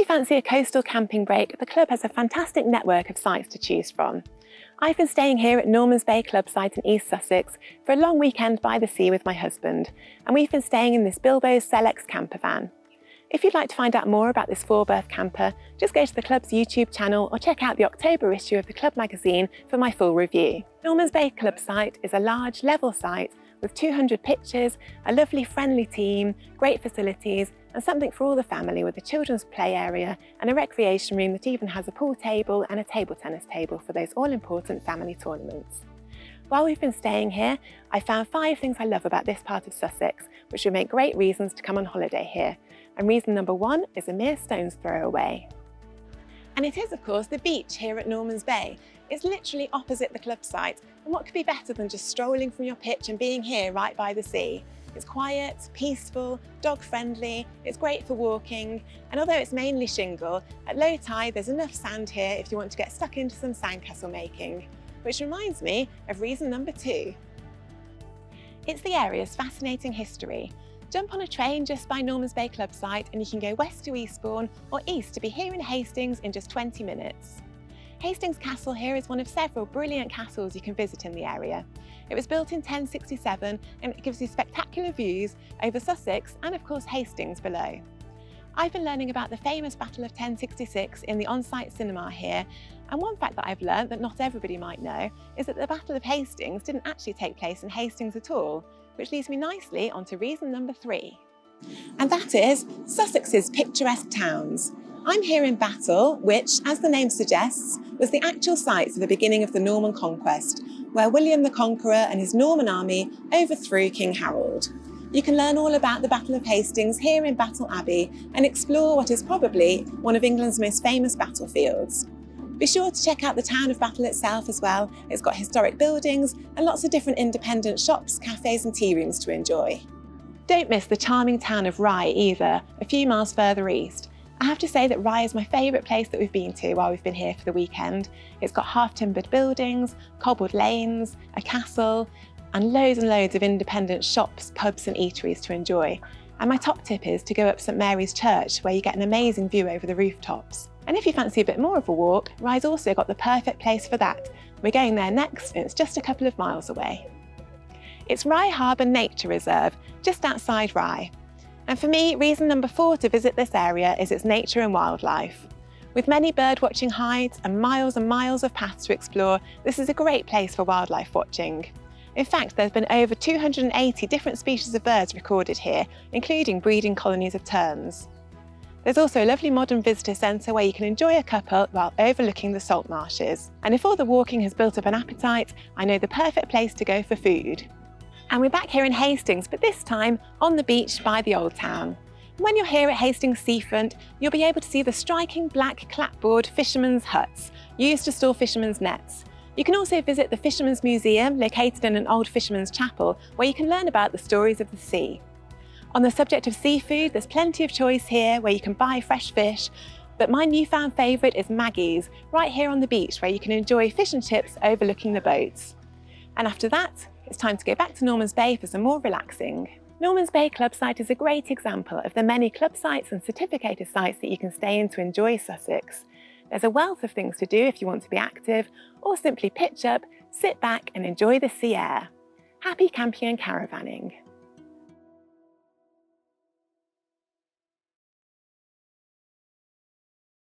you fancy a coastal camping break, the club has a fantastic network of sites to choose from. I've been staying here at Normans Bay club site in East Sussex for a long weekend by the sea with my husband, and we've been staying in this Bilbo Select campervan. If you'd like to find out more about this 4-berth camper, just go to the club's YouTube channel or check out the October issue of the club magazine for my full review. Normans Bay club site is a large, level site with 200 pitches, a lovely friendly team, great facilities, and something for all the family with a children's play area and a recreation room that even has a pool table and a table tennis table for those all-important family tournaments. While we've been staying here, I found 5 things I love about this part of Sussex, which would make great reasons to come on holiday here. And reason number 1 is a mere stone's throw away. And it is, of course, the beach here at Normans Bay. It's literally opposite the club site, and what could be better than just strolling from your pitch and being here right by the sea? It's quiet, peaceful, dog-friendly, it's great for walking, and although it's mainly shingle, at low tide there's enough sand here if you want to get stuck into some sandcastle making. Which reminds me of reason number 2. It's the area's fascinating history. Jump on a train just by Normans Bay club site and you can go west to Eastbourne or east to be here in Hastings in just 20 minutes. Hastings Castle here is one of several brilliant castles you can visit in the area. It was built in 1067 and it gives you spectacular views over Sussex and of course Hastings below. I've been learning about the famous Battle of 1066 in the on-site cinema here, and one fact that I've learned that not everybody might know is that the Battle of Hastings didn't actually take place in Hastings at all, which leads me nicely onto reason number 3. And that is Sussex's picturesque towns. I'm here in Battle, which, as the name suggests, was the actual site for the beginning of the Norman conquest, where William the Conqueror and his Norman army overthrew King Harold. You can learn all about the Battle of Hastings here in Battle Abbey and explore what is probably one of England's most famous battlefields. Be sure to check out the town of Battle itself as well. It's got historic buildings and lots of different independent shops, cafes and tea rooms to enjoy. Don't miss the charming town of Rye either, a few miles further east. I have to say that Rye is my favourite place that we've been to while we've been here for the weekend. It's got half-timbered buildings, cobbled lanes, a castle, and loads of independent shops, pubs and eateries to enjoy. And my top tip is to go up St Mary's Church, where you get an amazing view over the rooftops. And if you fancy a bit more of a walk, Rye's also got the perfect place for that. We're going there next and it's just a couple of miles away. It's Rye Harbour Nature Reserve, just outside Rye. And for me, reason number 4 to visit this area is its nature and wildlife. With many bird-watching hides and miles of paths to explore, this is a great place for wildlife watching. In fact, there's been over 280 different species of birds recorded here, including breeding colonies of terns. There's also a lovely modern visitor centre where you can enjoy a cuppa while overlooking the salt marshes. And if all the walking has built up an appetite, I know the perfect place to go for food. And we're back here in Hastings, but this time on the beach by the Old Town. When you're here at Hastings Seafront, you'll be able to see the striking black clapboard fishermen's huts, used to store fishermen's nets. You can also visit the Fishermen's Museum, located in an old fisherman's chapel, where you can learn about the stories of the sea. On the subject of seafood, there's plenty of choice here where you can buy fresh fish, but my newfound favourite is Maggie's, right here on the beach, where you can enjoy fish and chips overlooking the boats. And after that, it's time to go back to Normans Bay for some more relaxing. Normans Bay club site is a great example of the many club sites and certificated sites that you can stay in to enjoy Sussex. There's a wealth of things to do if you want to be active, or simply pitch up, sit back and enjoy the sea air. Happy camping and caravanning!